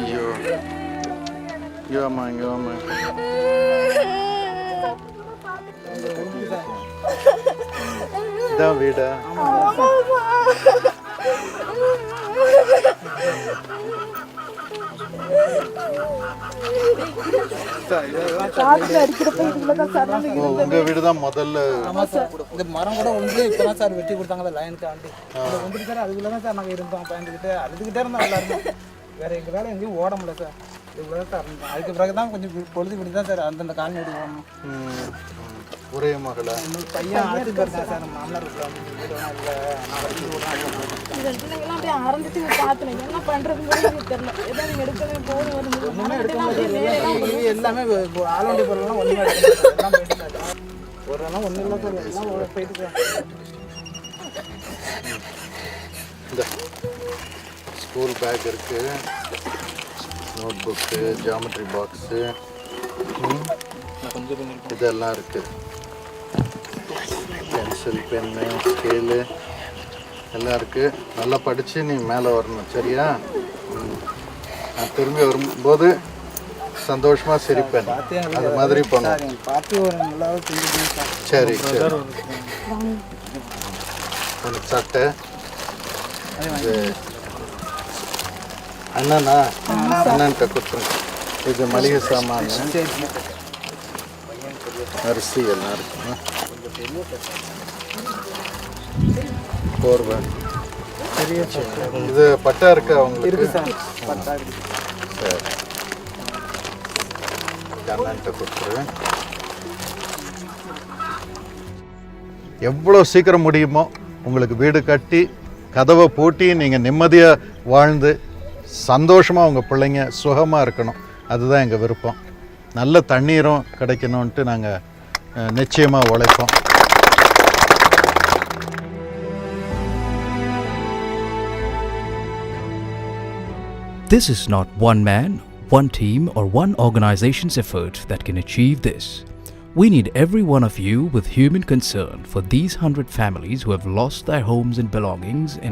ஐயோ இங்கேவாமா இதான் வீடா? உங்க வீடு தான் முதல்ல? இந்த மரம் கூட வந்து இப்பதான் சார் வெட்டி கொடுத்தாங்க லைனுக்கு ஆண்டி வந்துட்டு சார் அதுக்குள்ளதான் சார் நாங்கள் இருந்தோம் பயந்துக்கிட்டு அழுதுகிட்டே இருந்தோம் எல்லாருமே. வேற எங்க வேலை எங்கேயும் ஓட முடியல சார். இவ்வளோதான் சார் இருந்தோம். அதுக்கு பிறகுதான் கொஞ்சம் பொழுது இப்படி தான் சார் அந்தந்த காலனி வீடு போகணும். ஒரே மகளா? உங்களுக்கு பையன் ஆட்சி போயிருக்கா சார் மாமனார் வீட்டில் இல்லை நான் வரைக்கும் ஆரம்பிச்சு பார்த்தேன் என்ன பண்றதுன்னு தெரியல. ஏதோ நீங்க எடுக்கவே போன் வருது ஒன்றுமே எடுக்க முடியாது. எல்லாமே ஆலோண்டி பொருள்லாம் ஒன்றுமே எடுக்க முடியாது. ஒரு நாள் ஒன்றும் இல்லை சார் எல்லாம் போயிட்டு சார். இந்த ஸ்கூல் பேக் இருக்கு, நோட் புக்கு, ஜாமெட்ரி பாக்ஸு, இதெல்லாம் இருக்கு. பென்சில், பென்னு, ஸ்கேலு எல்லாம் இருக்கு. நல்லா படித்து நீ மேலே வரணும், சரியா? நான் திரும்பி வரும்போது சந்தோஷமாக சிரிப்பேன், அது மாதிரி போனோம். சரி சரி. உனக்கு சட்டை இது அண்ணன்கிட்ட கொடுத்துருங்க. இது மளிகை சாமான், அரிசி எல்லாம் இருக்குங்க. போர்வை, இது பட்டா இருக்கா உங்களுக்கு? சரி, அண்ணன்கிட்ட கொடுத்துருவேன். எவ்வளோ சீக்கிரம் முடியுமோ உங்களுக்கு வீடு கட்டி கதவை பூட்டி நீங்கள் நிம்மதியாக வாழ்ந்து சந்தோஷமாக உங்கள் பிள்ளைங்க சுகமாக இருக்கணும். அதுதான் எங்கள் விருப்பம். நல்ல தண்ணீரும் கிடைக்கணுன்ட்டு நாங்கள் நிச்சயமாக உழைப்போம். This is not one man, one team, or one organization's effort that can achieve this. We need every one of you with human concern for these 100 families who have lost their homes and belongings in